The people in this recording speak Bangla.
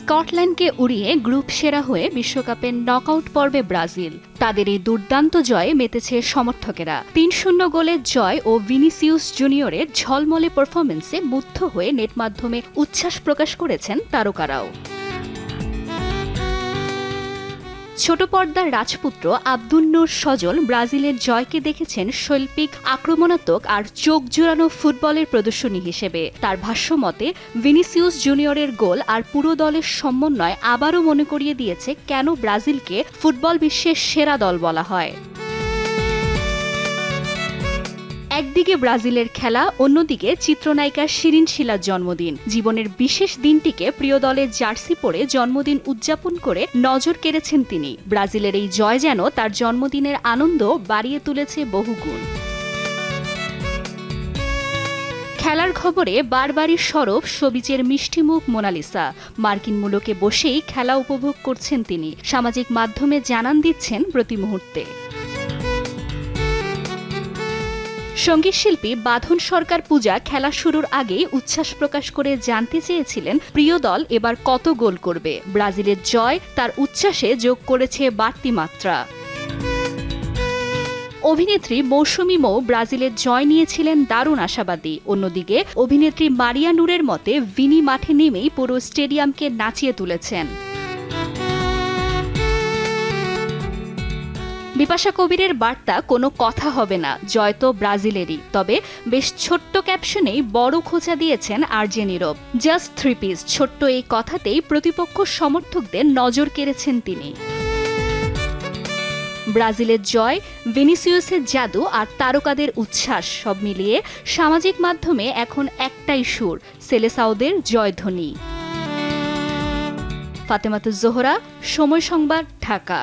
স্কটল্যান্ডকে উড়িয়ে গ্রুপ সেরা হয়ে বিশ্বকাপের নকআউট পর্বে ব্রাজিল। তাদের এই দুর্দান্ত জয়ে মেতেছে সমর্থকেরা। ৩-০ গোলের জয় ও ভিনিসিয়াস জুনিয়রের ঝলমলে পারফরম্যান্সে মুগ্ধ হয়ে নেট মাধ্যমে উচ্ছ্বাস প্রকাশ করেছেন তারকারাও। ছোট পর্দার রাজপুত্র আব্দুন্নুর সজল ব্রাজিলের জয়কে দেখেছেন শৈল্পিক, আক্রমণাত্মক আর চোখ জুড়ানো ফুটবলের প্রদর্শনী হিসেবে। তার ভাষ্যমতে ভিনিসিয়াস জুনিয়রের গোল আর পুরো দলের সমন্বয় আবারও মনে করিয়ে দিয়েছে কেন ব্রাজিলকে ফুটবল বিশ্বের সেরা দল বলা হয়। একদিকে ব্রাজিলের খেলা, অন্যদিকে চিত্রনায়িকা শিরিন শিলার জন্মদিন। জীবনের বিশেষ দিনটিকে প্রিয় দলের জার্সি পরে জন্মদিন উদযাপন করে নজর কেড়েছেন তিনি। ব্রাজিলের এই জয় যেন তার জন্মদিনের আনন্দ বাড়িয়ে তুলেছে বহুগুণ। খেলার খবরে বারবারই সরব সবিজের মিষ্টিমুখ মোনালিসা। মার্কিন মূলকে বসেই খেলা উপভোগ করছেন তিনি। সামাজিক মাধ্যমে জানান দিচ্ছেন প্রতি মুহূর্তে। সঙ্গীতশিল্পী বাঁধন সরকার পূজা খেলা শুরুর আগেই উচ্ছ্বাস প্রকাশ করে জানতে চেয়েছিলেন প্রিয় দল এবার কত গোল করবে। ব্রাজিলের জয় তার উচ্ছ্বাসে যোগ করেছে বাড়তি মাত্রা। অভিনেত্রী মৌসুমী মৌ ব্রাজিলের জয় নিয়েছিলেন দারুণ আশাবাদী। অন্যদিকে অভিনেত্রী মারিয়া নুরের মতে ভিনি মাঠে নেমেই পুরো স্টেডিয়ামকে নাচিয়ে তুলেছেন। বিপাশা কবিরের বার্তা, কোনো কথা হবে না, জয় তো ব্রাজিলেরই। তবে বেশ ছোট্ট ক্যাপশনেই বড় খোঁচা দিয়েছেন আর্জেনিরব। জাস্ট 3 পিস, ছোট্ট এই কথাতেই প্রতিপক্ষ সমর্থকদের নজর কেড়েছেন তিনি। ব্রাজিলের জয়, ভিনিসিয়াসের জাদু আর তারকাদের উচ্ছ্বাস সব মিলিয়ে সামাজিক মাধ্যমে এখন একটাই সুর, সেলেসাওদের জয়ধ্বনি। ফাতেমাতুজ জোহরা, সময় সংবাদ, ঢাকা।